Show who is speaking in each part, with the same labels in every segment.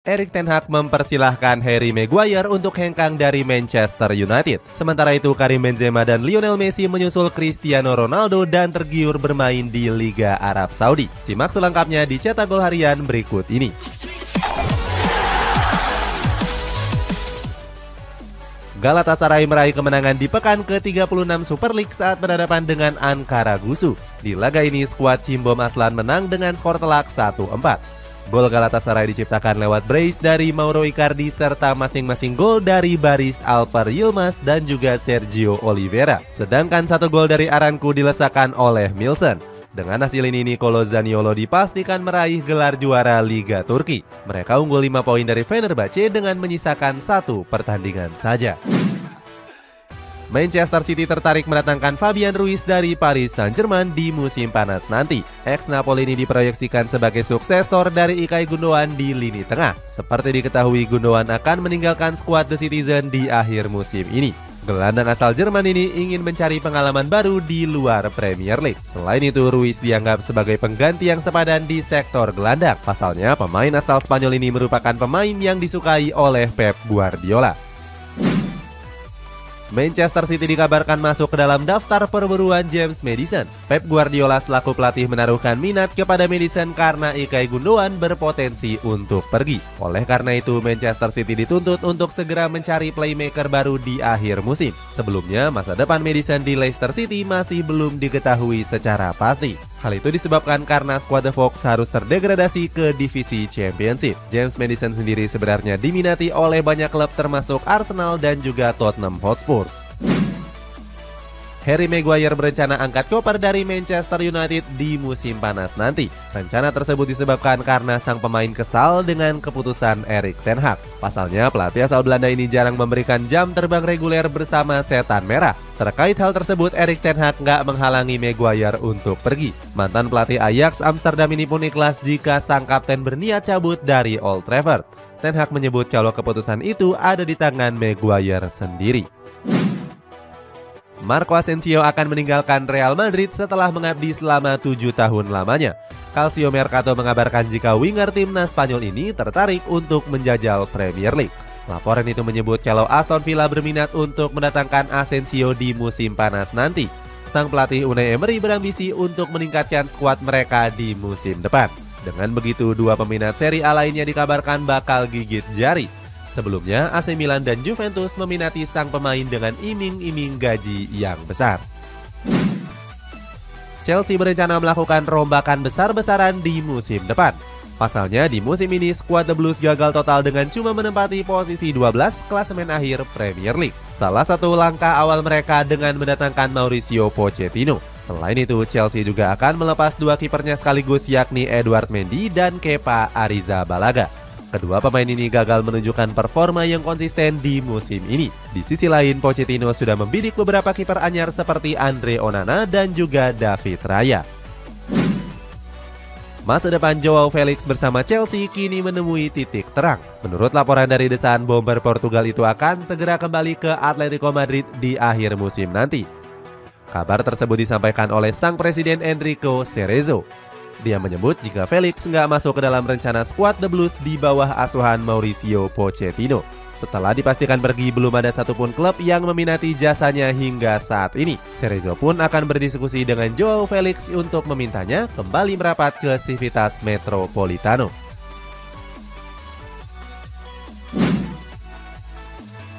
Speaker 1: Erik ten Hag mempersilahkan Harry Maguire untuk hengkang dari Manchester United. Sementara itu Karim Benzema dan Lionel Messi menyusul Cristiano Ronaldo dan tergiur bermain di Liga Arab Saudi. Simak selengkapnya di Cetak Gol Harian berikut ini. Galatasaray meraih kemenangan di pekan ke-36 Super League saat berhadapan dengan Ankara Gusu. Di laga ini skuad Cimbom Aslan menang dengan skor telak 1-4. Gol Galatasaray diciptakan lewat brace dari Mauro Icardi serta masing-masing gol dari Baris Alper Yilmaz dan juga Sergio Oliveira. Sedangkan satu gol dari Aranku dilesakan oleh Milson. Dengan hasil ini Nicolo Zaniolo dipastikan meraih gelar juara Liga Turki. Mereka unggul 5 poin dari Fenerbahce dengan menyisakan 1 pertandingan saja. Manchester City tertarik mendatangkan Fabian Ruiz dari Paris Saint-Germain di musim panas nanti. Ex-Napoli ini diproyeksikan sebagai suksesor dari Ilkay Gundogan di lini tengah. Seperti diketahui, Gundogan akan meninggalkan skuad The Citizen di akhir musim ini. Gelandang asal Jerman ini ingin mencari pengalaman baru di luar Premier League. Selain itu, Ruiz dianggap sebagai pengganti yang sepadan di sektor gelandang. Pasalnya, pemain asal Spanyol ini merupakan pemain yang disukai oleh Pep Guardiola. Manchester City dikabarkan masuk ke dalam daftar perburuan James Maddison. Pep Guardiola selaku pelatih menaruhkan minat kepada Maddison karena Ilkay Gundogan berpotensi untuk pergi. Oleh karena itu, Manchester City dituntut untuk segera mencari playmaker baru di akhir musim. Sebelumnya, masa depan Maddison di Leicester City masih belum diketahui secara pasti. Hal itu disebabkan karena skuad The Fox harus terdegradasi ke divisi Championship. James Maddison sendiri sebenarnya diminati oleh banyak klub termasuk Arsenal dan juga Tottenham Hotspur. Harry Maguire berencana angkat koper dari Manchester United di musim panas nanti. Rencana tersebut disebabkan karena sang pemain kesal dengan keputusan Erik ten Hag. Pasalnya, pelatih asal Belanda ini jarang memberikan jam terbang reguler bersama Setan Merah. Terkait hal tersebut, Erik ten Hag nggak menghalangi Maguire untuk pergi. Mantan pelatih Ajax Amsterdam ini pun ikhlas jika sang kapten berniat cabut dari Old Trafford. Ten Hag menyebut kalau keputusan itu ada di tangan Maguire sendiri. Marco Asensio akan meninggalkan Real Madrid setelah mengabdi selama 7 tahun lamanya. Calcio Mercato mengabarkan jika winger timnas Spanyol ini tertarik untuk menjajal Premier League. Laporan itu menyebut kalau Aston Villa berminat untuk mendatangkan Asensio di musim panas nanti. Sang pelatih Unai Emery berambisi untuk meningkatkan skuad mereka di musim depan. Dengan begitu, dua peminat Serie A lainnya dikabarkan bakal gigit jari. Sebelumnya, AC Milan dan Juventus meminati sang pemain dengan iming-iming gaji yang besar. Chelsea berencana melakukan rombakan besar-besaran di musim depan. Pasalnya, di musim ini skuad The Blues gagal total dengan cuma menempati posisi 12 klasemen akhir Premier League. Salah satu langkah awal mereka dengan mendatangkan Mauricio Pochettino. Selain itu, Chelsea juga akan melepas dua kipernya sekaligus, yakni Edouard Mendy dan Kepa Arrizabalaga. Kedua pemain ini gagal menunjukkan performa yang konsisten di musim ini. Di sisi lain, Pochettino sudah membidik beberapa kiper anyar seperti Andre Onana dan juga David Raya. Masa depan Joao Felix bersama Chelsea kini menemui titik terang. Menurut laporan dari The Sun, bomber Portugal itu akan segera kembali ke Atletico Madrid di akhir musim nanti. Kabar tersebut disampaikan oleh sang presiden Enrico Cerezo. Dia menyebut jika Felix nggak masuk ke dalam rencana skuad The Blues di bawah asuhan Mauricio Pochettino. Setelah dipastikan pergi, belum ada satupun klub yang meminati jasanya hingga saat ini. Cerezo pun akan berdiskusi dengan Joao Felix untuk memintanya kembali merapat ke Civitas Metropolitano.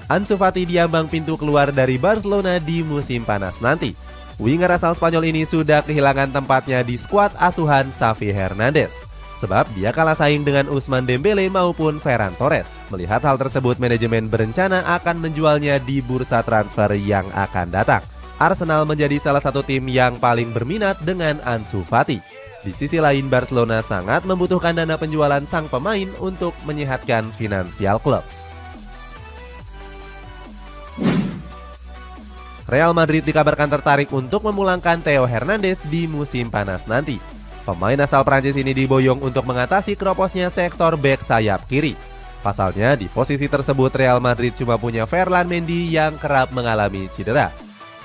Speaker 1: Ansu Fati diambang pintu keluar dari Barcelona di musim panas nanti. Winger asal Spanyol ini sudah kehilangan tempatnya di skuad asuhan Xavi Hernandez. Sebab dia kalah saing dengan Ousmane Dembele maupun Ferran Torres. Melihat hal tersebut, manajemen berencana akan menjualnya di bursa transfer yang akan datang. Arsenal menjadi salah satu tim yang paling berminat dengan Ansu Fati. Di sisi lain, Barcelona sangat membutuhkan dana penjualan sang pemain untuk menyehatkan finansial klub. Real Madrid dikabarkan tertarik untuk memulangkan Theo Hernandez di musim panas nanti. Pemain asal Prancis ini diboyong untuk mengatasi keroposnya sektor bek sayap kiri. Pasalnya, di posisi tersebut Real Madrid cuma punya Ferland Mendy yang kerap mengalami cedera.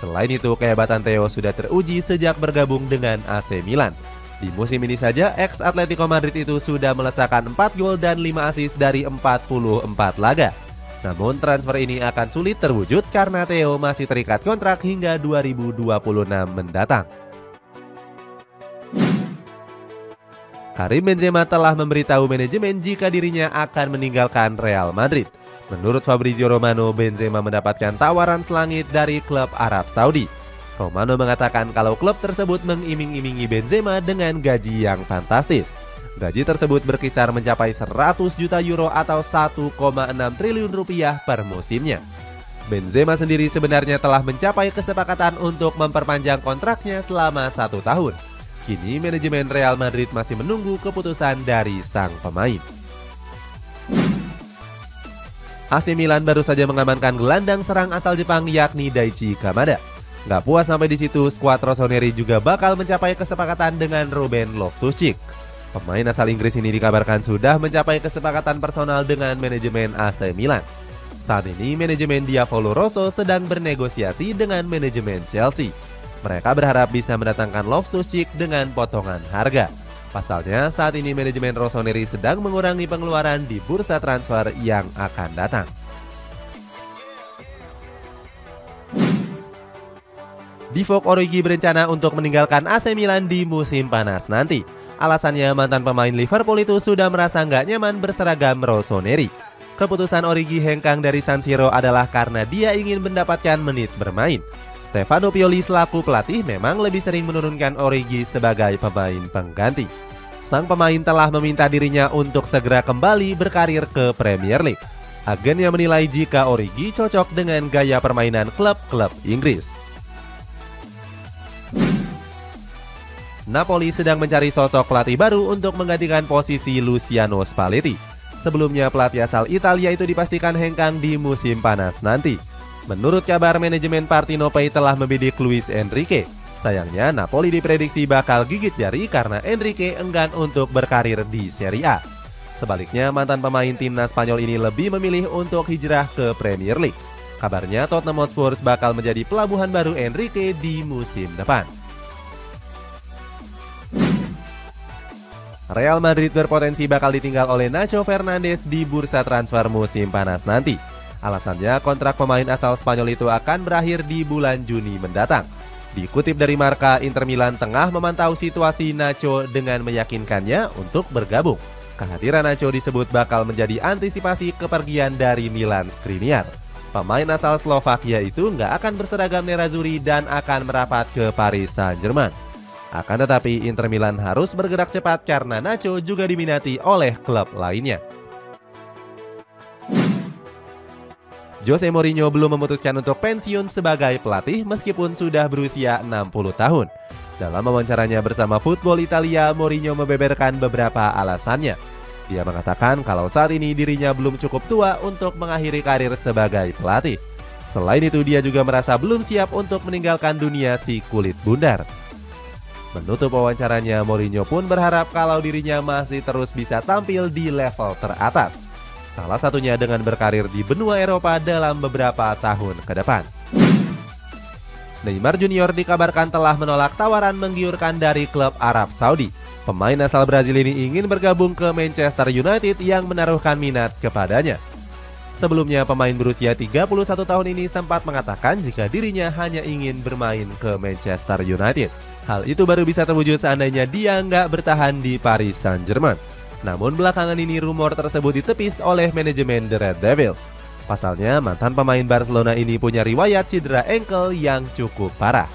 Speaker 1: Selain itu, kehebatan Theo sudah teruji sejak bergabung dengan AC Milan. Di musim ini saja, ex Atletico Madrid itu sudah melesakkan 4 gol dan 5 assist dari 44 laga. Namun transfer ini akan sulit terwujud karena Theo masih terikat kontrak hingga 2026 mendatang. Karim Benzema telah memberitahu manajemen jika dirinya akan meninggalkan Real Madrid. Menurut Fabrizio Romano, Benzema mendapatkan tawaran selangit dari klub Arab Saudi. Romano mengatakan kalau klub tersebut mengiming-imingi Benzema dengan gaji yang fantastis. Gaji tersebut berkisar mencapai 100 juta euro atau 1,6 triliun rupiah per musimnya. Benzema sendiri sebenarnya telah mencapai kesepakatan untuk memperpanjang kontraknya selama 1 tahun. Kini manajemen Real Madrid masih menunggu keputusan dari sang pemain. AC Milan baru saja mengamankan gelandang serang asal Jepang yakni Daichi Kamada. Gak puas sampai di situ, skuad Rossoneri juga bakal mencapai kesepakatan dengan Ruben Loftus-Cheek. Pemain asal Inggris ini dikabarkan sudah mencapai kesepakatan personal dengan manajemen AC Milan. Saat ini manajemen Diavolo Rosso sedang bernegosiasi dengan manajemen Chelsea. Mereka berharap bisa mendatangkan Loftus-Cheek dengan potongan harga. Pasalnya saat ini manajemen Rossoneri sedang mengurangi pengeluaran di bursa transfer yang akan datang. Divock Origi berencana untuk meninggalkan AC Milan di musim panas nanti. Alasannya mantan pemain Liverpool itu sudah merasa nggak nyaman berseragam Rossoneri. Keputusan Origi hengkang dari San Siro adalah karena dia ingin mendapatkan menit bermain. Stefano Pioli selaku pelatih memang lebih sering menurunkan Origi sebagai pemain pengganti. Sang pemain telah meminta dirinya untuk segera kembali berkarir ke Premier League. Agennya menilai jika Origi cocok dengan gaya permainan klub-klub Inggris. Napoli sedang mencari sosok pelatih baru untuk menggantikan posisi Luciano Spalletti. Sebelumnya pelatih asal Italia itu dipastikan hengkang di musim panas nanti. Menurut kabar, manajemen Partinopei telah membidik Luis Enrique. Sayangnya Napoli diprediksi bakal gigit jari karena Enrique enggan untuk berkarir di Serie A. Sebaliknya mantan pemain timnas Spanyol ini lebih memilih untuk hijrah ke Premier League. Kabarnya Tottenham Hotspur bakal menjadi pelabuhan baru Enrique di musim depan. Real Madrid berpotensi bakal ditinggal oleh Nacho Fernandes di bursa transfer musim panas nanti. Alasannya kontrak pemain asal Spanyol itu akan berakhir di bulan Juni mendatang. Dikutip dari Marca, Inter Milan tengah memantau situasi Nacho dengan meyakinkannya untuk bergabung. Kehadiran Nacho disebut bakal menjadi antisipasi kepergian dari Milan Skriniar. Pemain asal Slovakia itu nggak akan berseragam Nerazzurri dan akan merapat ke Paris Saint-Germain. Akan tetapi Inter Milan harus bergerak cepat karena Nacho juga diminati oleh klub lainnya. Jose Mourinho belum memutuskan untuk pensiun sebagai pelatih meskipun sudah berusia 60 tahun. Dalam wawancaranya bersama Football Italia, Mourinho membeberkan beberapa alasannya. Dia mengatakan kalau saat ini dirinya belum cukup tua untuk mengakhiri karir sebagai pelatih. Selain itu dia juga merasa belum siap untuk meninggalkan dunia si kulit bundar. Menutup wawancaranya, Mourinho pun berharap kalau dirinya masih terus bisa tampil di level teratas. Salah satunya dengan berkarir di benua Eropa dalam beberapa tahun ke depan. Neymar Junior dikabarkan telah menolak tawaran menggiurkan dari klub Arab Saudi. Pemain asal Brazil ini ingin bergabung ke Manchester United yang menaruhkan minat kepadanya. Sebelumnya pemain berusia 31 tahun ini sempat mengatakan jika dirinya hanya ingin bermain ke Manchester United. Hal itu baru bisa terwujud seandainya dia nggak bertahan di Paris Saint-Germain. Namun belakangan ini rumor tersebut ditepis oleh manajemen The Red Devils. Pasalnya mantan pemain Barcelona ini punya riwayat cedera ankle yang cukup parah.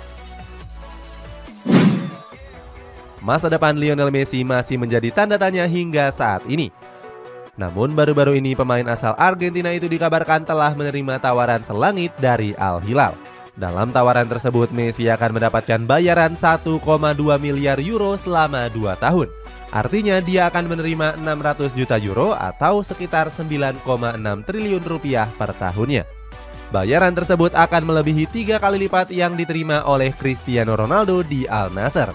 Speaker 1: Masa depan Lionel Messi masih menjadi tanda tanya hingga saat ini. Namun baru-baru ini pemain asal Argentina itu dikabarkan telah menerima tawaran selangit dari Al Hilal. Dalam tawaran tersebut Messi akan mendapatkan bayaran 1,2 miliar euro selama 2 tahun. Artinya dia akan menerima 600 juta euro atau sekitar 9,6 triliun rupiah per tahunnya. Bayaran tersebut akan melebihi 3 kali lipat yang diterima oleh Cristiano Ronaldo di Al Nassr.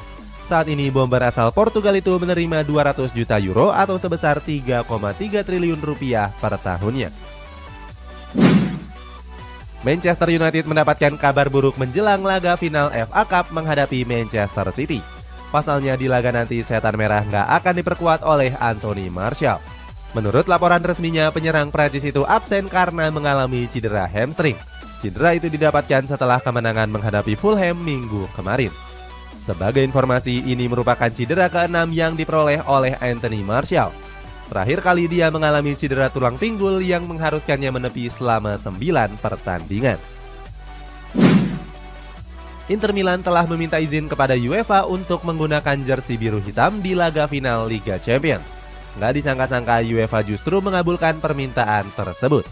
Speaker 1: Saat ini bomber asal Portugal itu menerima 200 juta euro atau sebesar 3,3 triliun rupiah per tahunnya. Manchester United mendapatkan kabar buruk menjelang laga final FA Cup menghadapi Manchester City. Pasalnya di laga nanti setan merah nggak akan diperkuat oleh Anthony Martial. Menurut laporan resminya, penyerang Prancis itu absen karena mengalami cedera hamstring. Cedera itu didapatkan setelah kemenangan menghadapi Fulham minggu kemarin. Sebagai informasi, ini merupakan cedera ke-6 yang diperoleh oleh Anthony Martial. Terakhir kali dia mengalami cedera tulang pinggul yang mengharuskannya menepi selama 9 pertandingan. Inter Milan telah meminta izin kepada UEFA untuk menggunakan jersey biru hitam di laga final Liga Champions. Nggak disangka-sangka UEFA justru mengabulkan permintaan tersebut.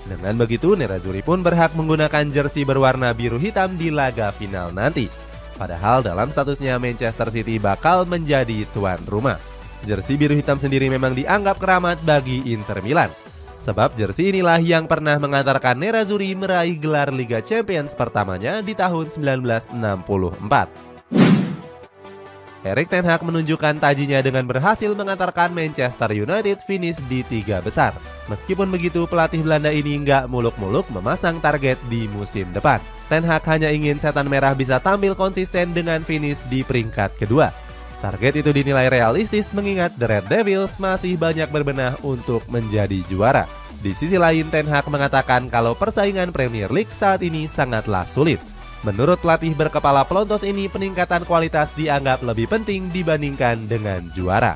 Speaker 1: Dengan begitu, Nerazzurri pun berhak menggunakan jersey berwarna biru hitam di laga final nanti. Padahal dalam statusnya Manchester City bakal menjadi tuan rumah. Jersey biru hitam sendiri memang dianggap keramat bagi Inter Milan. Sebab jersey inilah yang pernah mengantarkan Nerazzurri meraih gelar Liga Champions pertamanya di tahun 1964. Erik ten Hag menunjukkan tajinya dengan berhasil mengantarkan Manchester United finish di 3 besar. Meskipun begitu, pelatih Belanda ini nggak muluk-muluk memasang target di musim depan. Ten Hag hanya ingin setan merah bisa tampil konsisten dengan finish di peringkat kedua. Target itu dinilai realistis mengingat The Red Devils masih banyak berbenah untuk menjadi juara. Di sisi lain, Ten Hag mengatakan kalau persaingan Premier League saat ini sangatlah sulit. Menurut pelatih berkepala pelontos ini, peningkatan kualitas dianggap lebih penting dibandingkan dengan juara.